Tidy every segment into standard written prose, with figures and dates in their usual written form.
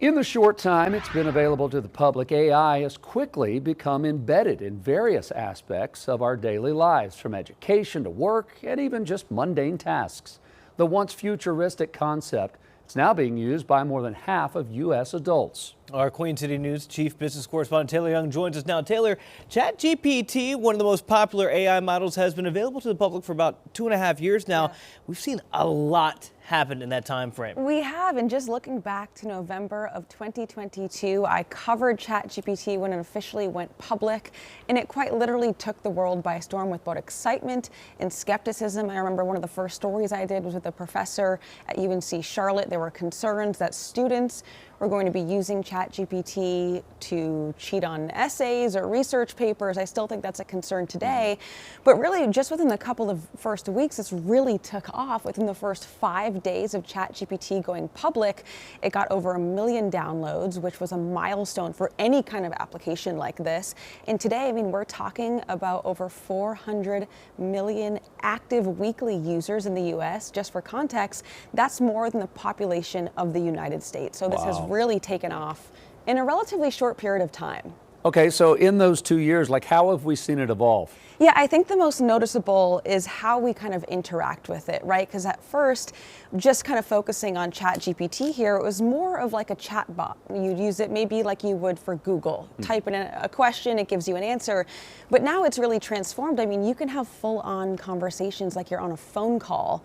In the short time it's been available to the public, AI has quickly become embedded in various aspects of our daily lives, from education to work and even just mundane tasks. The once futuristic concept is now being used by more than half of U.S. adults. Our Queen City News Chief Business Correspondent Taylor Young joins us now. Taylor, ChatGPT, one of the most popular AI models, has been available to the public for about 2.5 years now. Yeah. We've seen a lot happen in that time frame. We have, and just looking back to November of 2022, I covered ChatGPT when it officially went public, and it quite literally took the world by storm with both excitement and skepticism. I remember one of the first stories I did was with a professor at UNC Charlotte. There were concerns that students were going to be using ChatGPT to cheat on essays or research papers. I still think that's a concern today. But really, just within the couple of first weeks, this really took off. Within the first 5 days of ChatGPT going public, it got over 1 million downloads, which was a milestone for any kind of application like this. And today, I mean, we're talking about over 400 million active weekly users in the US. Just for context, that's more than the population of the United States. So this has really taken off in a relatively short period of time. Okay, so in those 2 years, how have we seen it evolve? Yeah, I think the most noticeable is how we kind of interact with it, right? Because at first, just kind of focusing on ChatGPT here, it was more of like a chat bot. You'd use it maybe like you would for Google. Type in a question, it gives you an answer. But now it's really transformed. I mean, you can have full-on conversations like you're on a phone call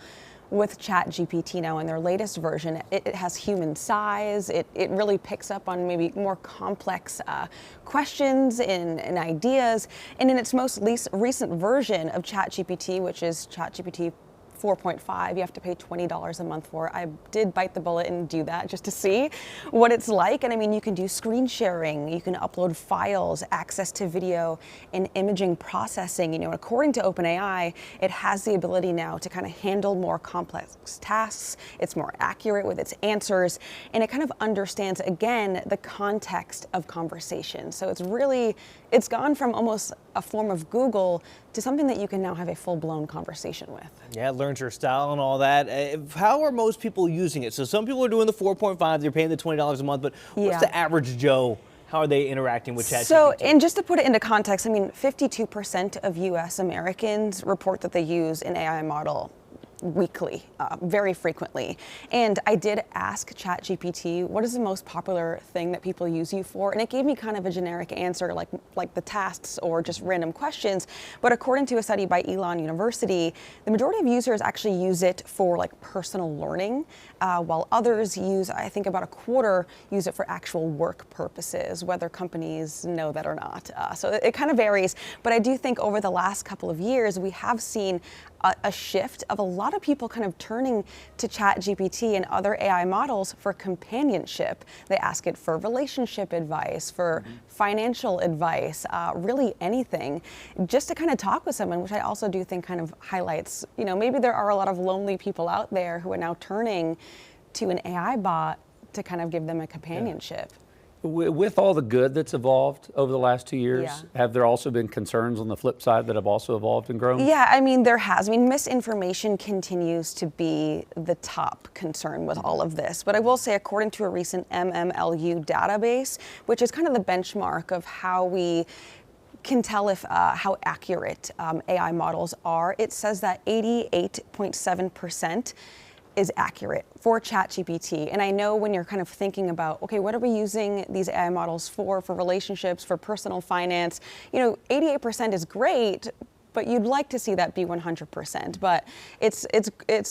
with ChatGPT now in their latest version. It has human size. It really picks up on maybe more complex questions and ideas. And in its most recent version of ChatGPT, which is ChatGPT 4.5, you have to pay $20 a month for. I did bite the bullet and do that just to see what it's like. And I mean, you can do screen sharing, you can upload files, access to video and imaging processing. You know, according to OpenAI, it has the ability now to kind of handle more complex tasks. It's more accurate with its answers, and it kind of understands, again, the context of conversation. So it's gone from almost a form of Google to something that you can now have a full-blown conversation with. Yeah, it learns your style and all that. How are most people using it? So some people are doing the 4.5, they're paying the $20 a month, but what's the average Joe? How are they interacting with ChatGPT? So, and just to put it into context, I mean, 52% of US Americans report that they use an AI model weekly, very frequently. And I did ask ChatGPT, what is the most popular thing that people use you for? And it gave me kind of a generic answer, like the tasks or just random questions. But according to a study by Elon University, the majority of users actually use it for like personal learning, while others use, I think about a quarter, use it for actual work purposes, whether companies know that or not. So it kind of varies. But I do think over the last couple of years, we have seen a shift of a lot of people kind of turning to ChatGPT and other AI models for companionship. They ask it for relationship advice, for financial advice, really anything, just to kind of talk with someone, which I also do think kind of highlights, you know, maybe there are a lot of lonely people out there who are now turning to an AI bot to kind of give them a companionship. Yeah. With all the good that's evolved over the last 2 years, have there also been concerns on the flip side that have also evolved and grown? Yeah, I mean, there has. I mean, misinformation continues to be the top concern with all of this. But I will say, according to a recent MMLU database, which is kind of the benchmark of how we can tell if how accurate AI models are, it says that 88.7% is accurate for ChatGPT. And I know when you're kind of thinking about, okay, what are we using these AI models for relationships, for personal finance, you know, 88% is great, but you'd like to see that be 100%. But it's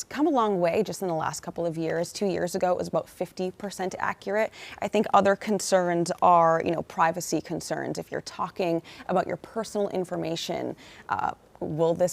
come a long way just in the last couple of years. 2 years ago, it was about 50% accurate. I think other concerns are, you know, privacy concerns. If you're talking about your personal information,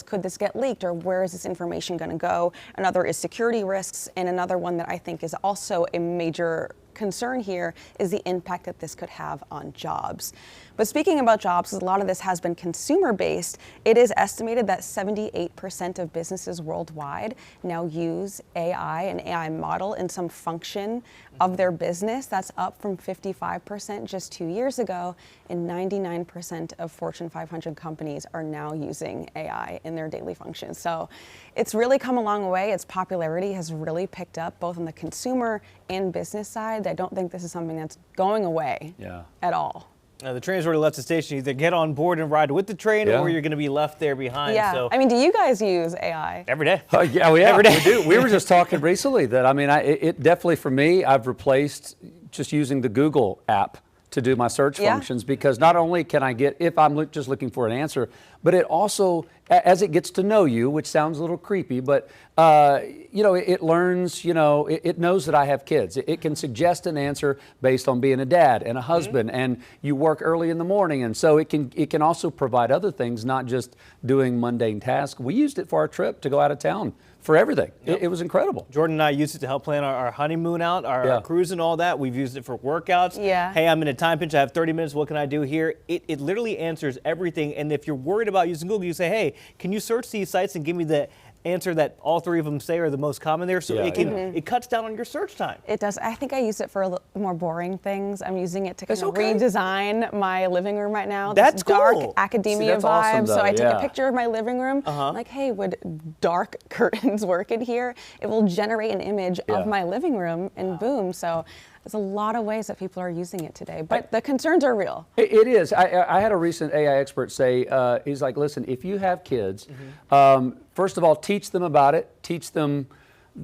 could this get leaked, or where is this information going to go? Another is security risks, and another one that I think is also a major concern here is the impact that this could have on jobs. But speaking about jobs, a lot of this has been consumer-based. It is estimated that 78% of businesses worldwide now use AI, an AI model in some function of their business. That's up from 55% just 2 years ago, and 99% of Fortune 500 companies are now using AI in their daily functions. So it's really come a long way. Its popularity has really picked up both on the consumer and business side, I don't think this is something that's going away at all. The train's already left the station. Either get on board and ride with the train, or you're going to be left there behind. Yeah. So I mean, do you guys use AI? every day. Yeah, every day. We do. We were just talking recently that, I mean, it definitely, for me, I've replaced just using the Google app to do my search functions, because not only can I get, if I'm just looking for an answer, but it also, as it gets to know you, which sounds a little creepy, but it learns, it knows that I have kids. It can suggest an answer based on being a dad and a husband, and you work early in the morning, and so it can also provide other things, not just doing mundane tasks. We used it for our trip to go out of town for everything. It was incredible. Jordan and I used it to help plan our honeymoon out, our cruise and all that. We've used it for workouts. Yeah. Hey, I'm in a time pinch. I have 30 minutes. What can I do here? It literally answers everything. And if you're worried about using Google, you say, hey, can you search these sites and give me the answer that all three of them say are the most common there? So it cuts down on your search time. It does. I think I use it for a little more boring things. I'm using it to kind of redesign my living room right now. That's dark cool. academia that's vibe. awesome, so I take yeah. a picture of my living room. I'm like, hey, would dark curtains work in here? It will generate an image of my living room, and boom. So there's a lot of ways that people are using it today, but the concerns are real. It is. I had a recent AI expert say, he's like, listen, if you have kids, first of all, teach them about it, teach them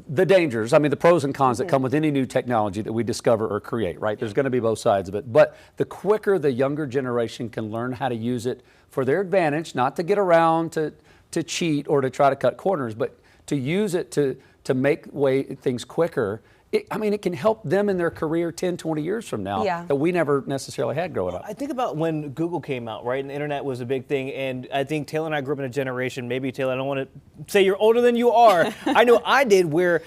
the dangers, I mean, the pros and cons that come with any new technology that we discover or create, right? There's going to be both sides of it. But the quicker the younger generation can learn how to use it for their advantage, not to get around to cheat or to try to cut corners, but to use it to make things quicker. It can help them in their career 10, 20 years from now that we never necessarily had growing up. I think about when Google came out, right? And the internet was a big thing. And I think Taylor and I grew up in a generation, maybe Taylor, I don't want to say you're older than you are. I know I did, where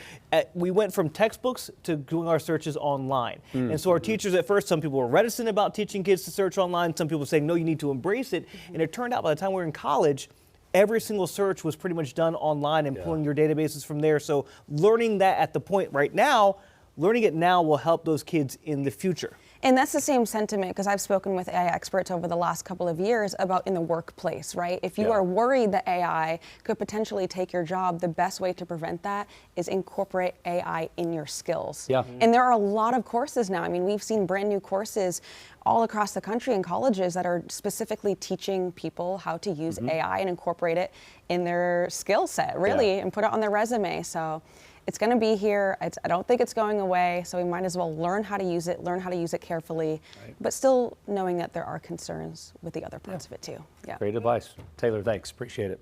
we went from textbooks to doing our searches online. And so our teachers at first, some people were reticent about teaching kids to search online. Some people were saying, no, you need to embrace it. And it turned out by the time we were in college, every single search was pretty much done online and pulling your databases from there. So learning that at the point right now, learning it now will help those kids in the future. And that's the same sentiment, because I've spoken with AI experts over the last couple of years about in the workplace, right? If you are worried that AI could potentially take your job, the best way to prevent that is incorporate AI in your skills. And there are a lot of courses now. I mean, we've seen brand new courses all across the country in colleges that are specifically teaching people how to use AI and incorporate it in their skill set, really, and put it on their resume. So it's going to be here. I don't think it's going away, so we might as well learn how to use it carefully, but still knowing that there are concerns with the other parts of it too. Great advice. Taylor, thanks. Appreciate it.